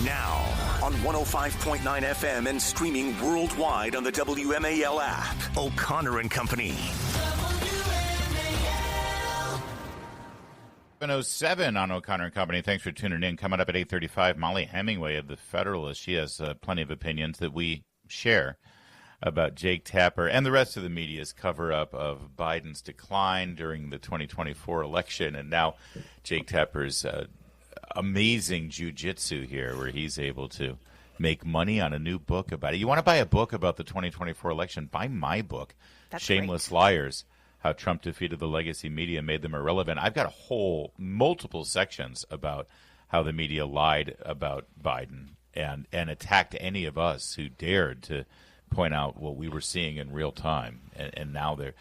Now, on 105.9 FM and streaming worldwide on the WMAL app, O'Connor and Company. 7:07 on O'Connor and Company. Thanks for tuning in. Coming up at 8:35, Molly Hemingway of The Federalist. She has plenty of opinions that we share about Jake Tapper and the rest of the media's cover-up of Biden's decline during the 2024 election. And now Jake Tapper's amazing jiu-jitsu here, where he's able to make money on a new book about it. You want to buy a book about the 2024 election? Buy my book, That's Shameless great. Liars, How Trump Defeated the Legacy Media and Made Them Irrelevant. I've got multiple sections about how the media lied about Biden and attacked any of us who dared to point out what we were seeing in real time. And now they're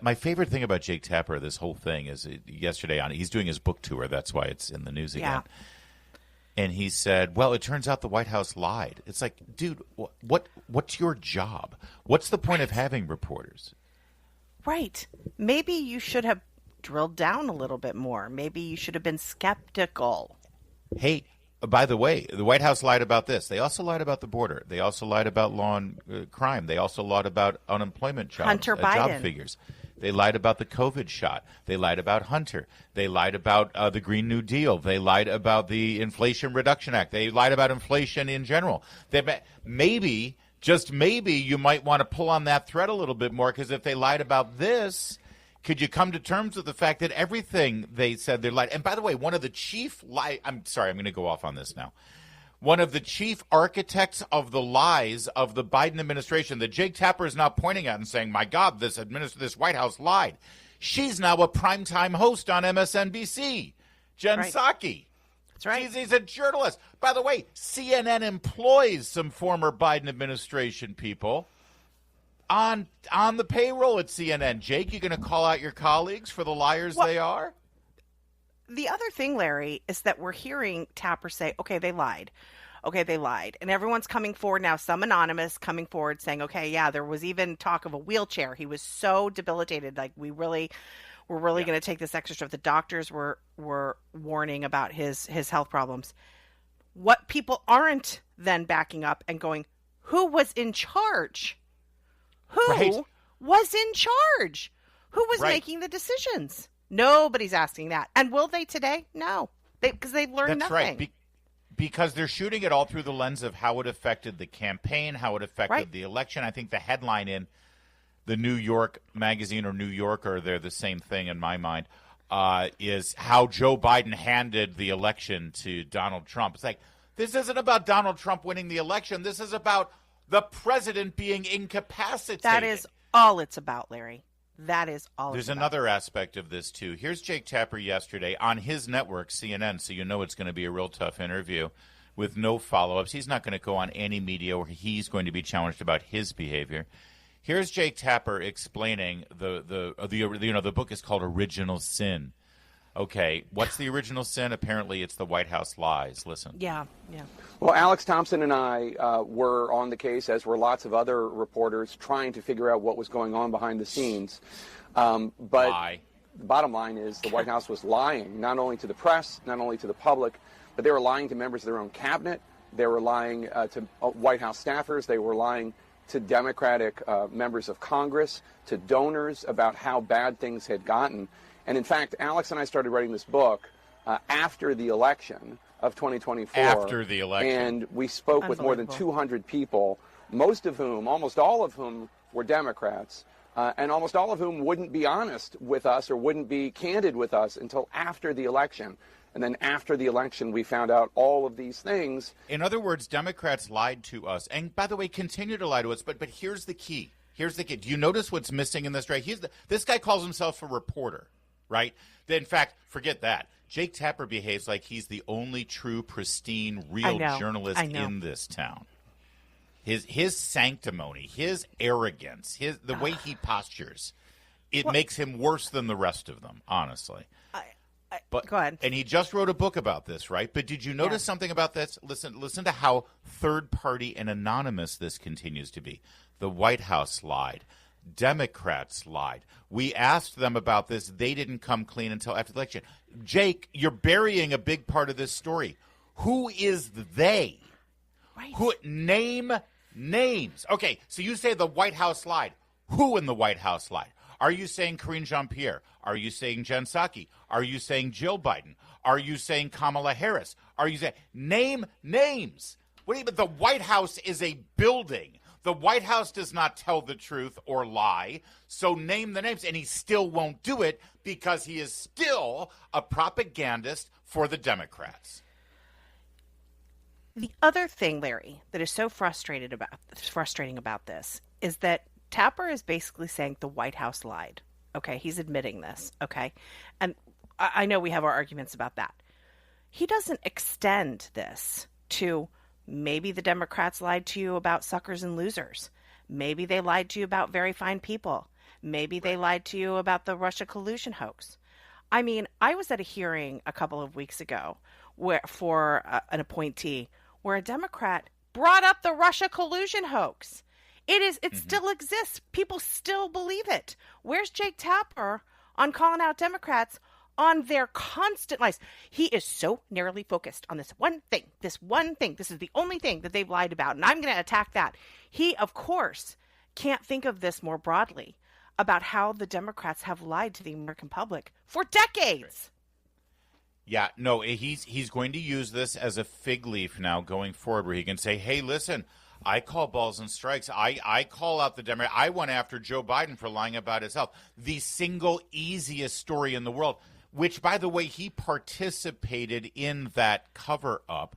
my favorite thing about Jake Tapper, this whole thing, is yesterday he's doing his book tour. That's why it's in the news again. Yeah. And he said, well, it turns out the White House lied. It's like, dude, what's your job? What's the point of having reporters? Right. Maybe you should have drilled down a little bit more. Maybe you should have been skeptical. Hey, by the way, the White House lied about this. They also lied about the border. They also lied about law and crime. They also lied about unemployment jobs, Hunter Biden. job figures. They lied about the COVID shot. They lied about Hunter. They lied about the Green New Deal. They lied about the Inflation Reduction Act. They lied about inflation in general. Maybe, just maybe, you might want to pull on that thread a little bit more, because if they lied about this, could you come to terms with the fact that everything they said they lied? And by the way, one of the chief I'm sorry, I'm going to go off on this now. One of the chief architects of the lies of the Biden administration that Jake Tapper is now pointing at and saying, my God, this White House lied. She's now a primetime host on MSNBC, Jen Psaki. That's right. He's a journalist. By the way, CNN employs some former Biden administration people on the payroll at CNN. Jake, you going to call out your colleagues for the liars they are? The other thing, Larry, is that we're hearing Tapper say, okay, they lied. Okay, they lied. And everyone's coming forward now, some anonymous coming forward saying, okay, yeah, there was even talk of a wheelchair. He was so debilitated. Like, we're really going to take this extra stuff. The doctors were warning about his health problems. What people aren't then backing up and going, who was in charge? Who was in charge? Who was making the decisions? Nobody's asking that. And will they today? No, because they've learned nothing. That's right. Because they're shooting it all through the lens of how it affected the campaign, how it affected the election. I think the headline in the New York Magazine or New Yorker, they're the same thing in my mind, is how Joe Biden handed the election to Donald Trump. It's like, this isn't about Donald Trump winning the election. This is about the president being incapacitated. That is all it's about, Larry. That is all. There's another aspect of this, too. Here's Jake Tapper yesterday on his network, CNN, so you know it's going to be a real tough interview with no follow-ups. He's not going to go on any media where he's going to be challenged about his behavior. Here's Jake Tapper explaining the book is called Original Sin. Okay, what's the original sin? Apparently it's the White House lies. Listen. Yeah. Well, Alex Thompson and I were on the case, as were lots of other reporters, trying to figure out what was going on behind the scenes. But the bottom line is the White House was lying, not only to the press, not only to the public, but they were lying to members of their own cabinet. They were lying to White House staffers. They were lying to Democratic members of Congress, to donors about how bad things had gotten. And in fact, Alex and I started writing this book after the election of 2024. After the election. And we spoke with more than 200 people, almost all of whom were Democrats, and almost all of whom wouldn't be honest with us or wouldn't be candid with us until after the election. And then after the election, we found out all of these things. In other words, Democrats lied to us. And by the way, continue to lie to us. But here's the key. Do you notice what's missing in this? Right? This guy calls himself a reporter. Right? In fact, forget that. Jake Tapper behaves like he's the only true, pristine, real journalist in this town. His sanctimony, his arrogance, the way he postures, it makes him worse than the rest of them, honestly. But go ahead. And he just wrote a book about this, right? But did you notice something about this? Listen to how third-party and anonymous this continues to be. The White House lied. Democrats lied. We asked them about this. They didn't come clean until after the election. Jake, you're burying a big part of this story. Who is they? Right. Who? Name names. Okay, so you say the White House lied. Who in the White House lied? Are you saying Karine Jean-Pierre? Are you saying Jen Psaki? Are you saying Jill Biden? Are you saying Kamala Harris? Are you saying name names? What do you mean? The White House is a building. The White House does not tell the truth or lie. So name the names, and he still won't do it because he is still a propagandist for the Democrats. The other thing, Larry, that is so frustrating about this is that Tapper is basically saying the White House lied. Okay, he's admitting this. Okay, and I know we have our arguments about that. He doesn't extend this to maybe the Democrats lied to you about suckers and losers. Maybe they lied to you about very fine people. Maybe they lied to you about the Russia collusion hoax. I mean, I was at a hearing a couple of weeks ago for an appointee where a Democrat brought up the Russia collusion hoax. It still exists. People still believe it. Where's Jake Tapper on calling out Democrats on their constant lies? He is so narrowly focused on this one thing. This is the only thing that they've lied about, and I'm going to attack that. He, of course, can't think of this more broadly about how the Democrats have lied to the American public for decades. Yeah, no, he's going to use this as a fig leaf now going forward, where he can say, hey, listen, I call balls and strikes. I call out the Democrats. I went after Joe Biden for lying about his health. The single easiest story in the world, which, by the way, he participated in that cover-up.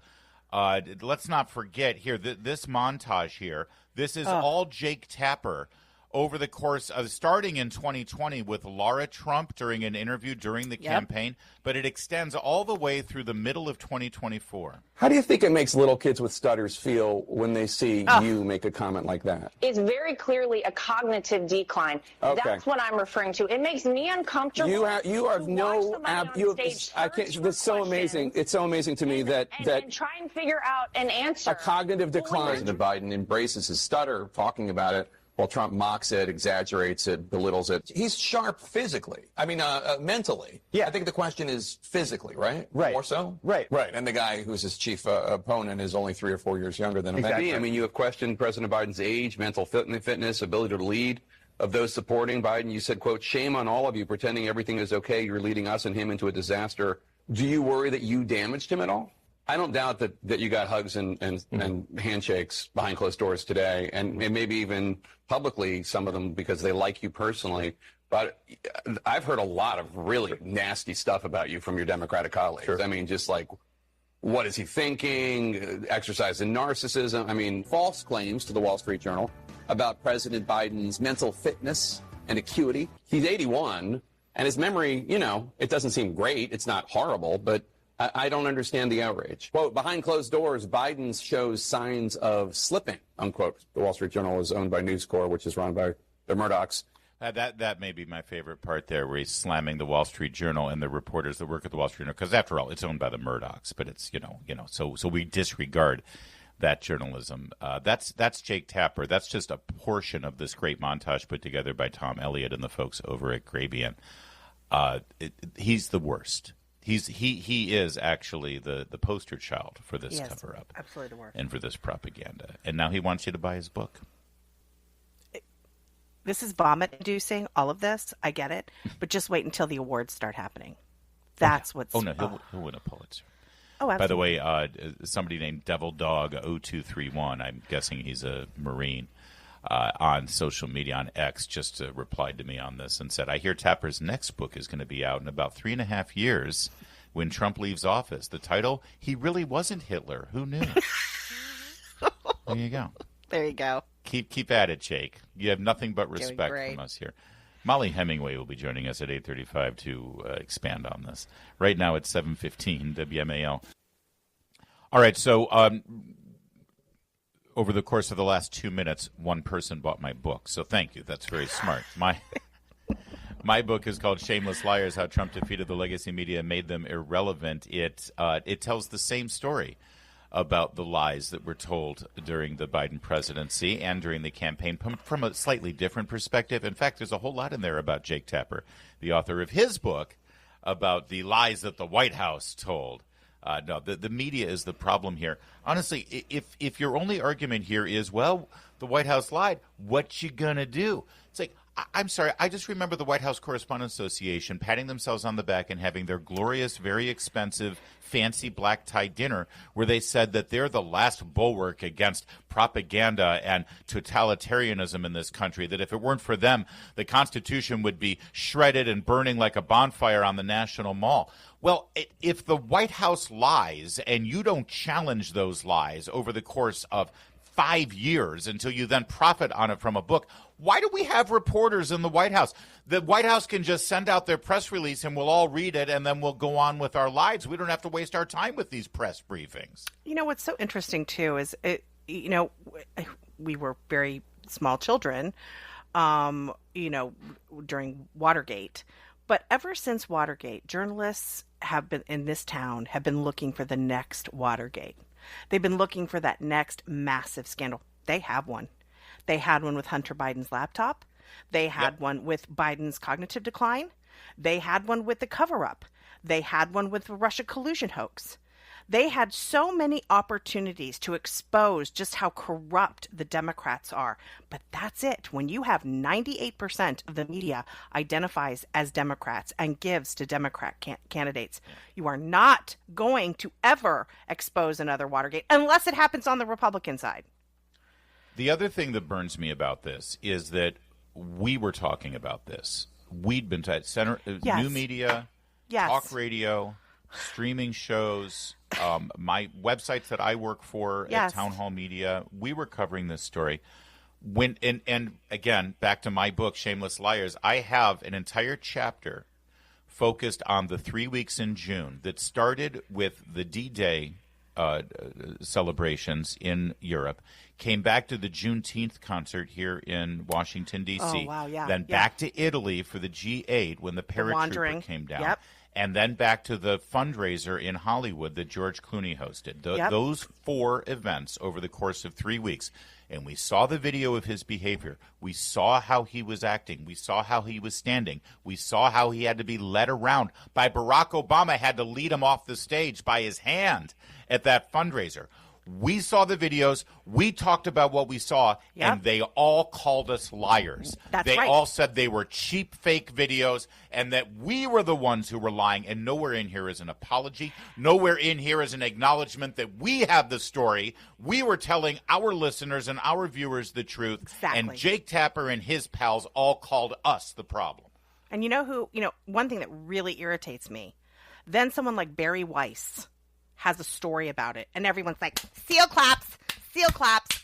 Let's not forget here, this montage here, this is all Jake Tapper over the course of starting in 2020 with Laura Trump during an interview during the campaign, but it extends all the way through the middle of 2024. How do you think it makes little kids with stutters feel when they see you make a comment like that? It's very clearly a cognitive decline. Okay. That's what I'm referring to. It makes me uncomfortable. You have no I can't. That's so amazing. It's so amazing to me that try and figure out an answer. A cognitive decline. President Biden embraces his stutter, talking about it, while Trump mocks it, exaggerates it, belittles it. He's sharp physically. I mean, mentally. Yeah. I think the question is physically, right? Right. More so? Right. Right. And the guy who's his chief opponent is only 3 or 4 years younger than him. Exactly. Maybe. I mean, you have questioned President Biden's age, mental fitness, ability to lead. Of those supporting Biden, you said, quote, shame on all of you pretending everything is okay. You're leading us and him into a disaster. Do you worry that you damaged him at all? I don't doubt that you got hugs and handshakes behind closed doors today, and maybe even publicly, some of them because they like you personally. But I've heard a lot of really nasty stuff about you from your Democratic colleagues. Sure. I mean, just like, what is he thinking? Exercise in narcissism. I mean, false claims to the Wall Street Journal about President Biden's mental fitness and acuity. He's 81, and his memory, it doesn't seem great. It's not horrible, but I don't understand the outrage. Quote, behind closed doors, Biden shows signs of slipping, unquote. The Wall Street Journal is owned by News Corp, which is run by the Murdochs. That may be my favorite part there, where he's slamming the Wall Street Journal and the reporters that work at the Wall Street Journal, because after all, it's owned by the Murdochs. But it's so we disregard that journalism. That's Jake Tapper. That's just a portion of this great montage put together by Tom Elliott and the folks over at Grabien. He's the worst. He is actually the poster child for this cover-up. Absolutely the worst. And for this propaganda. And now he wants you to buy his book. This is vomit-inducing, all of this. I get it. But just wait until the awards start happening. That's what's... Oh, no, he'll win a Pulitzer. Oh, absolutely. By the way, somebody named Devil Dog 0231, I'm guessing he's a Marine, on social media, on X, just replied to me on this and said, I hear Tapper's next book is going to be out in about 3.5 years when Trump leaves office. The title, He Really Wasn't Hitler. Who knew? There you go. There you go. Keep at it, Jake. You have nothing but respect from us here. Molly Hemingway will be joining us at 8:35 to expand on this. Right now it's 7:15 WMAL. All right, so over the course of the last 2 minutes, one person bought my book. So thank you. That's very smart. My book is called Shameless Liars, How Trump Defeated the Legacy Media and Made Them Irrelevant. It tells the same story about the lies that were told during the Biden presidency and during the campaign from a slightly different perspective. In fact, there's a whole lot in there about Jake Tapper, the author of his book, about the lies that the White House told. No, the media is the problem here. Honestly, if your only argument here is, well, the White House lied, what you gonna do? It's like, I'm sorry, I just remember the White House Correspondents Association patting themselves on the back and having their glorious, very expensive, fancy black tie dinner where they said that they're the last bulwark against propaganda and totalitarianism in this country, that if it weren't for them, the Constitution would be shredded and burning like a bonfire on the National Mall. Well, if the White House lies and you don't challenge those lies over the course of 5 years until you then profit on it from a book, why do we have reporters in the White House? The White House can just send out their press release and we'll all read it and then we'll go on with our lives. We don't have to waste our time with these press briefings. You know, what's so interesting, too, is, we were very small children, during Watergate. But ever since Watergate, journalists have been in this town have been looking for the next Watergate. They've been looking for that next massive scandal. They have one. They had one with Hunter Biden's laptop. They had one with Biden's cognitive decline. They had one with the cover-up. They had one with the Russia collusion hoax. They had so many opportunities to expose just how corrupt the Democrats are. But that's it. When you have 98% of the media identifies as Democrats and gives to Democrat candidates, you are not going to ever expose another Watergate unless it happens on the Republican side. The other thing that burns me about this is that we were talking about this. We'd been new media, talk radio, streaming shows, my websites that I work for at Town Hall Media. We were covering this story. And again, back to my book, Shameless Liars, I have an entire chapter focused on the 3 weeks in June that started with the D-Day celebrations in Europe, came back to the Juneteenth concert here in Washington, D.C., then back to Italy for the G8 when the paratrooper came down, and then back to the fundraiser in Hollywood that George Clooney hosted. Those 4 events over the course of 3 weeks. And we saw the video of his behavior. We saw how he was acting. We saw how he was standing. We saw how he had to be led around by Barack Obama, had to lead him off the stage by his hand at that fundraiser. We saw the videos. We talked about what we saw, and they all called us liars. They all said they were cheap, fake videos, and that we were the ones who were lying. And nowhere in here is an apology. Nowhere in here is an acknowledgement that we have the story. We were telling our listeners and our viewers the truth. Exactly. And Jake Tapper and his pals all called us the problem. And one thing that really irritates me, then someone like Barry Weiss has a story about it, and everyone's like, seal claps,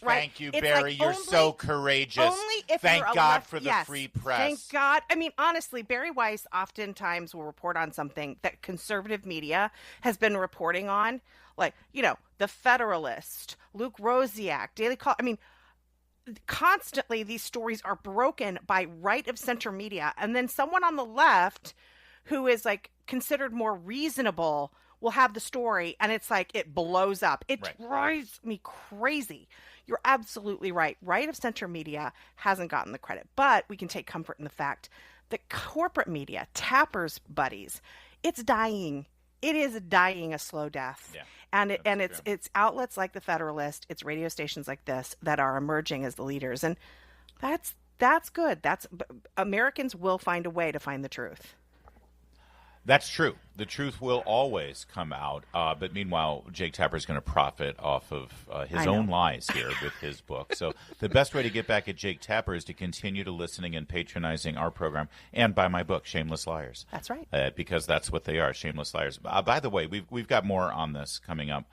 right? Thank you, Barry. You're so courageous. Only if Thank you're God for the free press. Thank God. I mean, honestly, Barry Weiss oftentimes will report on something that conservative media has been reporting on, like, The Federalist, Luke Rosiak, Daily Call. I mean, constantly these stories are broken by right of center media, and then someone on the left who is like considered more reasonable will have the story, and it's like it blows up. It drives me crazy. You're absolutely right. Right of center media hasn't gotten the credit, but we can take comfort in the fact that corporate media, Tapper's buddies, it's dying. It is dying a slow death. Yeah, and it's outlets like the Federalist, it's radio stations like this that are emerging as the leaders, and that's good. Americans will find a way to find the truth. That's true. The truth will always come out. But meanwhile, Jake Tapper is going to profit off of his own lies here with his book. So the best way to get back at Jake Tapper is to continue to listening and patronizing our program and buy my book, Shameless Liars. That's right. Because that's what they are, shameless liars. By the way, we've got more on this coming up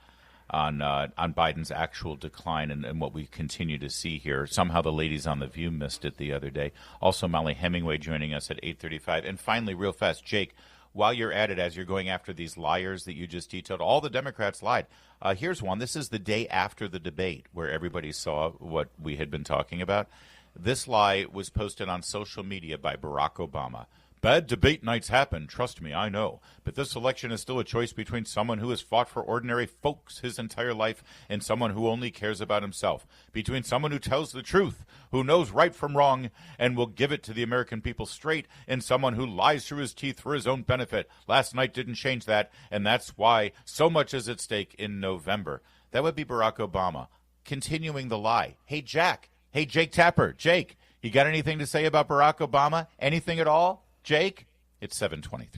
on Biden's actual decline and what we continue to see here. Somehow the ladies on The View missed it the other day. Also, Molly Hemingway joining us at 8:35. And finally, real fast, Jake, while you're at it, as you're going after these liars that you just detailed, all the Democrats lied. Here's one. This is the day after the debate where everybody saw what we had been talking about. This lie was posted on social media by Barack Obama. Bad debate nights happen, trust me, I know. But this election is still a choice between someone who has fought for ordinary folks his entire life and someone who only cares about himself. Between someone who tells the truth, who knows right from wrong, and will give it to the American people straight, and someone who lies through his teeth for his own benefit. Last night didn't change that, and that's why so much is at stake in November. That would be Barack Obama. Continuing the lie. Hey, Jack. Hey, Jake Tapper. Jake, you got anything to say about Barack Obama? Anything at all? Jake? It's 7:23.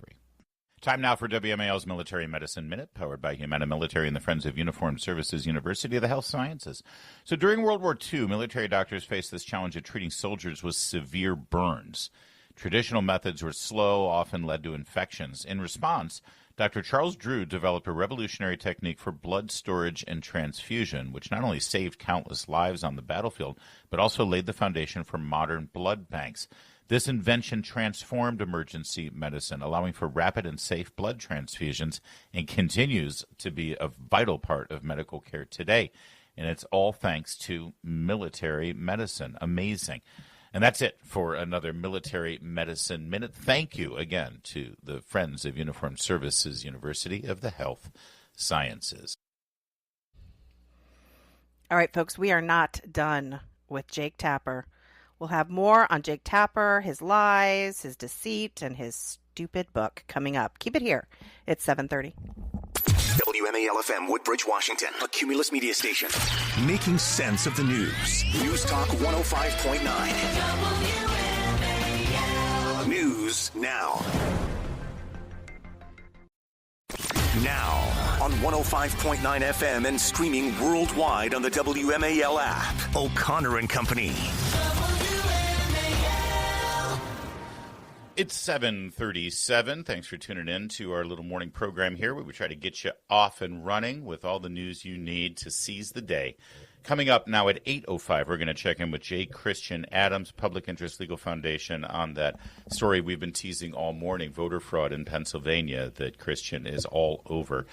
Time now for WMAL's Military Medicine Minute, powered by Humana Military and the Friends of Uniformed Services University of the Health Sciences. So during World War II, military doctors faced this challenge of treating soldiers with severe burns. Traditional methods were slow, often led to infections. In response, Dr. Charles Drew developed a revolutionary technique for blood storage and transfusion, which not only saved countless lives on the battlefield, but also laid the foundation for modern blood banks. This invention transformed emergency medicine, allowing for rapid and safe blood transfusions, and continues to be a vital part of medical care today. And it's all thanks to military medicine. Amazing. And that's it for another Military Medicine Minute. Thank you again to the Friends of Uniformed Services University of the Health Sciences. All right, folks, we are not done with Jake Tapper. We'll have more on Jake Tapper, his lies, his deceit, and his stupid book coming up. Keep it here. It's 7:30. WMAL-FM, Woodbridge, Washington, a Cumulus media station. Making sense of the news. News Talk 105.9. WMAL. News now. Now, on 105.9 FM and streaming worldwide on the WMAL app. O'Connor and Company. It's 7:37. Thanks for tuning in to our little morning program here, where we try to get you off and running with all the news you need to seize the day. Coming up now at 8:05, we're going to check in with J. Christian Adams, Public Interest Legal Foundation, on that story we've been teasing all morning, voter fraud in Pennsylvania, that Christian is all over.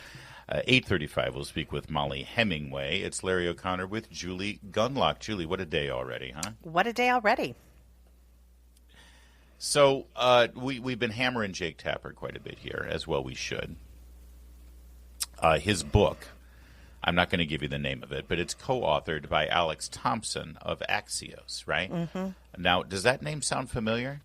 8:35, we'll speak with Molly Hemingway. It's Larry O'Connor with Julie Gunlock. Julie, what a day already, huh? What a day already. So we've been hammering Jake Tapper quite a bit here, as well we should. His book, I'm not going to give you the name of it, but it's co-authored by Alex Thompson of Axios, right? Mm-hmm. Now, does that name sound familiar?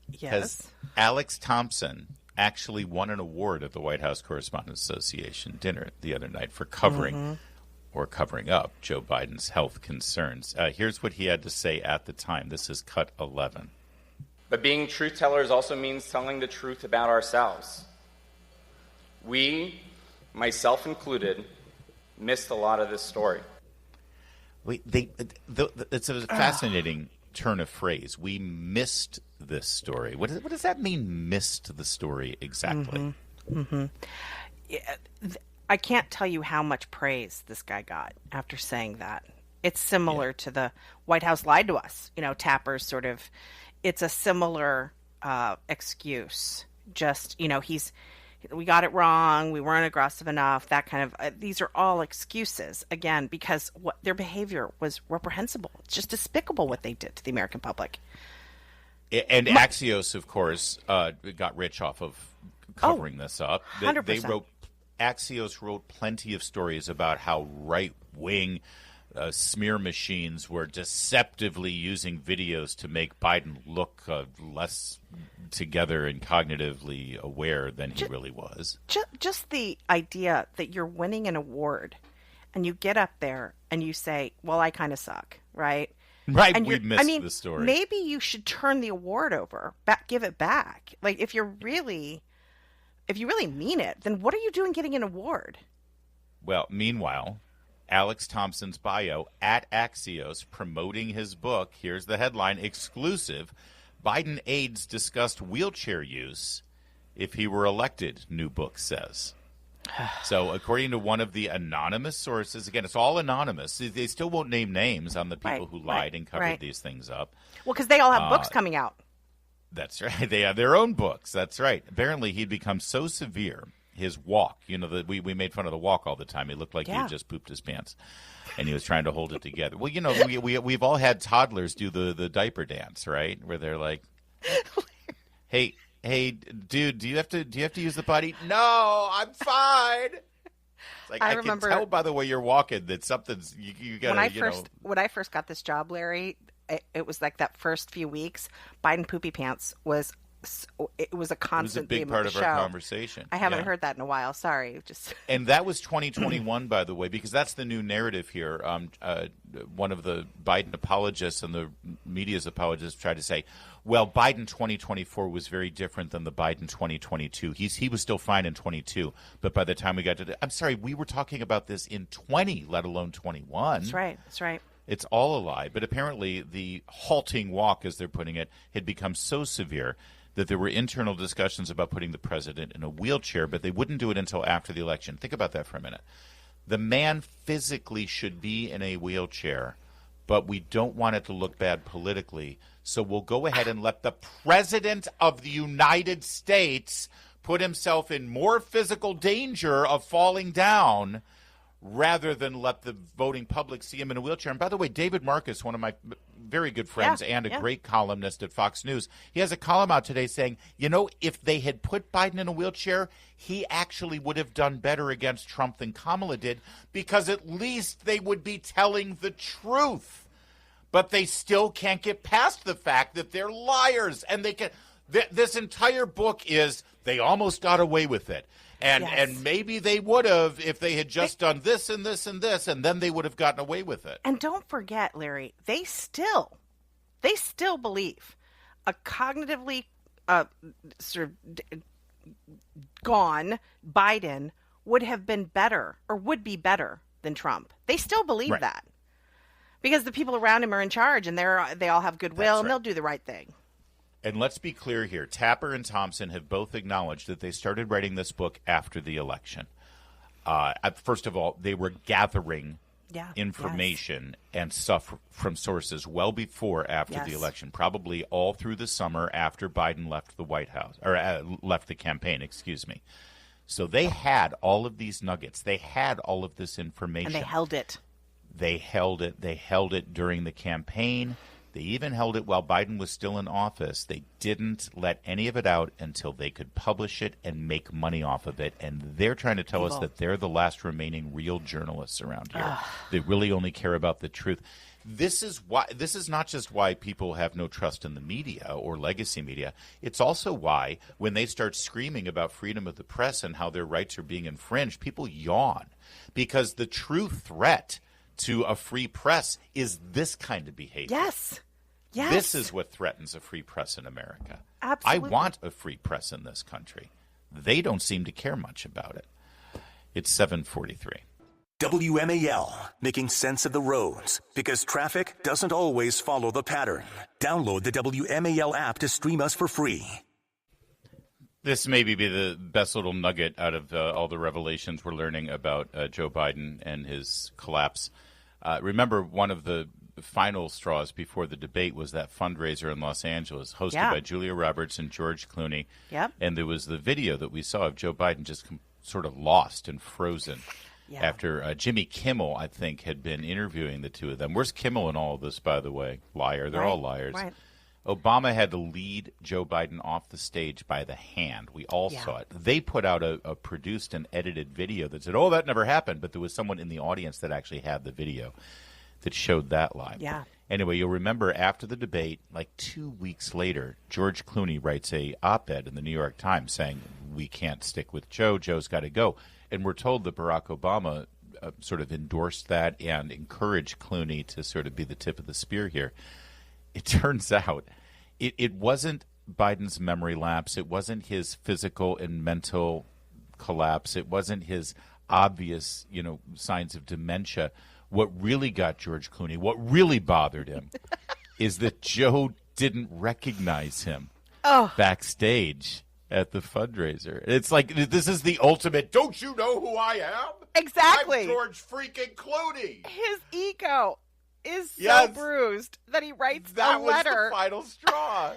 Yes. Has Alex Thompson actually won an award at the White House Correspondents Association dinner the other night for covering or covering up Joe Biden's health concerns. Here's what he had to say at the time. This is cut 11. But being truth tellers also means telling the truth about ourselves. We, myself included, missed a lot of this story. It's a fascinating turn of phrase. We missed this story. What does that mean, missed the story exactly? Yeah, I can't tell you how much praise this guy got after saying that. It's similar to the White House lied to us. You know, Tapper's sort of... It's a similar excuse. Just, you know, we got it wrong. We weren't aggressive enough. That kind of, these are all excuses, again, because their behavior was reprehensible. It's just despicable what they did to the American public. And Axios, of course, got rich off of covering this up. 100%. Axios wrote plenty of stories about how right-wing smear machines were deceptively using videos to make Biden look less together and cognitively aware than he really was. Just the idea that you're winning an award and you get up there and you say, well, I kind of suck, right? Right, we missed the story. Maybe you should turn the award over, give it back. Like, if you really mean it, then what are you doing getting an award? Well, meanwhile, Alex Thompson's bio at Axios promoting his book. Here's the headline: exclusive. Biden aides discussed wheelchair use if he were elected, new book says. So according to one of the anonymous sources, again, it's all anonymous. They still won't name names on the people who lied and covered these things up. Well, because they all have books coming out. That's right. They have their own books. That's right. Apparently he'd become so severe. His walk, you know, we made fun of the walk all the time. He looked like he had just pooped his pants, and he was trying to hold it together. Well, you know, we've all had toddlers do the diaper dance, right? Where they're like, Hey, dude, do you have to use the potty? No, I'm fine. It's like, I remember, can tell by the way you're walking that something's you got to, When I first got this job, Larry, it was like that first few weeks, Biden poopy pants was a constant big theme part of of our conversation. I haven't heard that in a while. Sorry, And that was 2021, by the way, because that's the new narrative here. One of the Biden apologists and the media's apologists tried to say, well, Biden 2024 was very different than the Biden 2022. He was still fine in 22, but by the time we got to I'm sorry, we were talking about this in 20, let alone 21. That's right. That's right. It's all a lie. But apparently the halting walk, as they're putting it, had become so severe that there were internal discussions about putting the president in a wheelchair, but they wouldn't do it until after the election. Think about that for a minute. The man physically should be in a wheelchair, but we don't want it to look bad politically, so we'll go ahead and let the president of the United States put himself in more physical danger of falling down rather than let the voting public see him in a wheelchair. And by the way, David Marcus, one of my very good friends and a great columnist at Fox News, he has a column out today saying, if they had put Biden in a wheelchair, he actually would have done better against Trump than Kamala did, because at least they would be telling the truth. But they still can't get past the fact that they're liars. And they can. This entire book is they almost got away with it. And maybe they would have if they had just done this and this and this, and then they would have gotten away with it. And don't forget, Larry, they still believe a cognitively sort of gone Biden would have been better or would be better than Trump. They still believe that because the people around him are in charge and they all have goodwill and they'll do the right thing. And let's be clear here. Tapper and Thompson have both acknowledged that they started writing this book after the election. First of all, they were gathering information and stuff from sources well before after the election, probably all through the summer after Biden left the White House, or left the campaign, excuse me. So they had all of these nuggets. They had all of this information. And they held it. They held it. They held it during the campaign. They even held it while Biden was still in office. They didn't let any of it out until they could publish it and make money off of it. And they're trying to tell us that they're the last remaining real journalists around here. They really only care about the truth. This is not just why people have no trust in the media or legacy media. It's also why when they start screaming about freedom of the press and how their rights are being infringed, people yawn, because the true threat to a free press is this kind of behavior. Yes. This is what threatens a free press in America. Absolutely. I want a free press in this country. They don't seem to care much about it. It's 7:43. WMAL, making sense of the roads, because traffic doesn't always follow the pattern. Download the WMAL app to stream us for free. This may be the best little nugget out of all the revelations we're learning about Joe Biden and his collapse. Remember, one of the final straws before the debate was that fundraiser in Los Angeles hosted by Julia Roberts and George Clooney. Yep. And there was the video that we saw of Joe Biden just sort of lost and frozen after Jimmy Kimmel, I think, had been interviewing the two of them. Where's Kimmel in all of this, by the way? Liar. They're all liars. Right. Obama had to lead Joe Biden off the stage by the hand. We all saw it. They put out a produced and edited video that said, oh, that never happened. But there was someone in the audience that actually had the video that showed that live. Yeah. Anyway, you'll remember after the debate, like 2 weeks later, George Clooney writes a op-ed in the New York Times saying, we can't stick with Joe. Joe's got to go. And we're told that Barack Obama sort of endorsed that and encouraged Clooney to sort of be the tip of the spear here. It turns out it wasn't Biden's memory lapse. It wasn't his physical and mental collapse. It wasn't his obvious, signs of dementia. What really got George Clooney, what really bothered him, is that Joe didn't recognize him backstage at the fundraiser. It's like, this is the ultimate, don't you know who I am? Exactly. I'm George freaking Clooney. His ego is so bruised that he writes a letter. That was the final straw.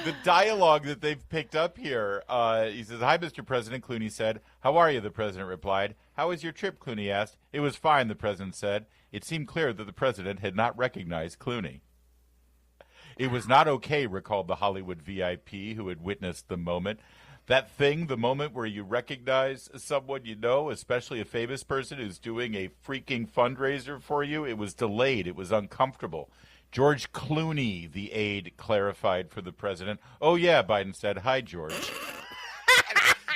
The dialogue that they've picked up here, he says, hi, Mr. President, Clooney said. How are you, the president replied. How was your trip, Clooney asked. It was fine, the president said. It seemed clear that the president had not recognized Clooney. It was not okay, recalled the Hollywood VIP who had witnessed the moment. That thing, the moment where you recognize someone you know, especially a famous person who's doing a freaking fundraiser for you, it was delayed. It was uncomfortable. George Clooney, the aide, clarified for the president. Oh, yeah, Biden said. Hi, George.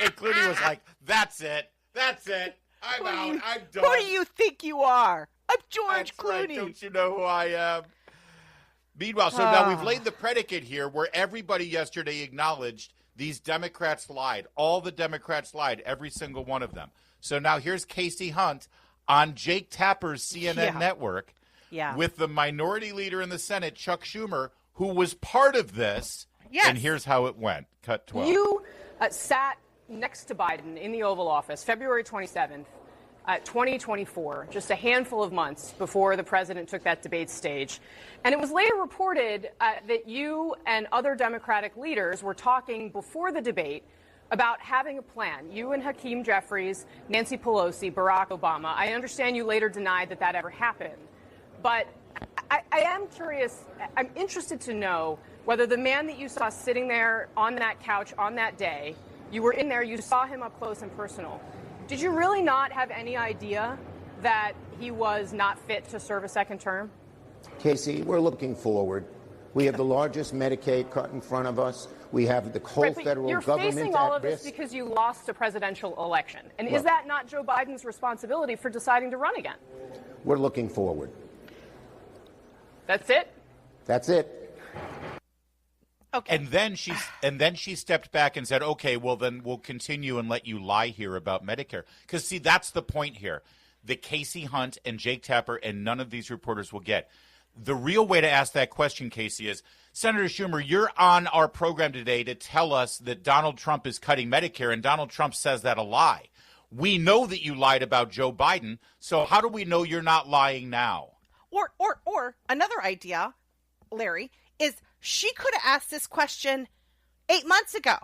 And Clooney was like, that's it. That's it. I'm out. I'm done. Who do you think you are? I'm George That's Clooney. Right. Don't you know who I am? Meanwhile, so now we've laid the predicate here where everybody yesterday acknowledged these Democrats lied. All the Democrats lied, every single one of them. So now here's Casey Hunt on Jake Tapper's CNN network with the minority leader in the Senate, Chuck Schumer, who was part of this. Yes. And here's how it went. Cut 12. You sat next to Biden in the Oval Office February 27th, 2024, just a handful of months before the president took that debate stage. And it was later reported that you and other Democratic leaders were talking before the debate about having a plan. You and Hakeem Jeffries, Nancy Pelosi, Barack Obama. I understand you later denied that that ever happened. But I am curious, I'm interested to know whether the man that you saw sitting there on that couch on that day, you were in there, you saw him up close and personal. Did you really not have any idea that he was not fit to serve a second term? Casey, we're looking forward. We have the largest Medicaid cut in front of us. We have the whole federal government at risk. You're facing all of this because you lost a presidential election. And is that not Joe Biden's responsibility for deciding to run again? We're looking forward. That's it? That's it. Okay. And then she stepped back and said, okay, well, then we'll continue and let you lie here about Medicare. Because, see, that's the point here that Casey Hunt and Jake Tapper and none of these reporters will get. The real way to ask that question, Casey, is, Senator Schumer, you're on our program today to tell us that Donald Trump is cutting Medicare, and Donald Trump says that a lie. We know that you lied about Joe Biden, so how do we know you're not lying now? Or another idea, Larry, is she could have asked this question 8 months ago.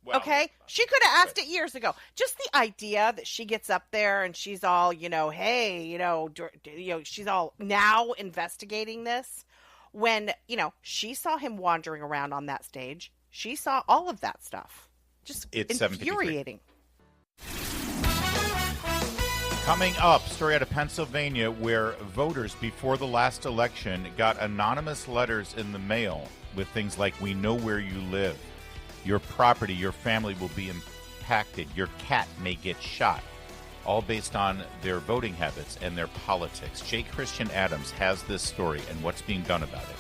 Well, okay? She could have asked it years ago. Just the idea that she gets up there and she's all, hey, she's all now investigating this when, she saw him wandering around on that stage. She saw all of that stuff. Just it's infuriating. Coming up, story out of Pennsylvania where voters before the last election got anonymous letters in the mail with things like, we know where you live, your property, your family will be impacted, your cat may get shot, all based on their voting habits and their politics. J. Christian Adams has this story and what's being done about it.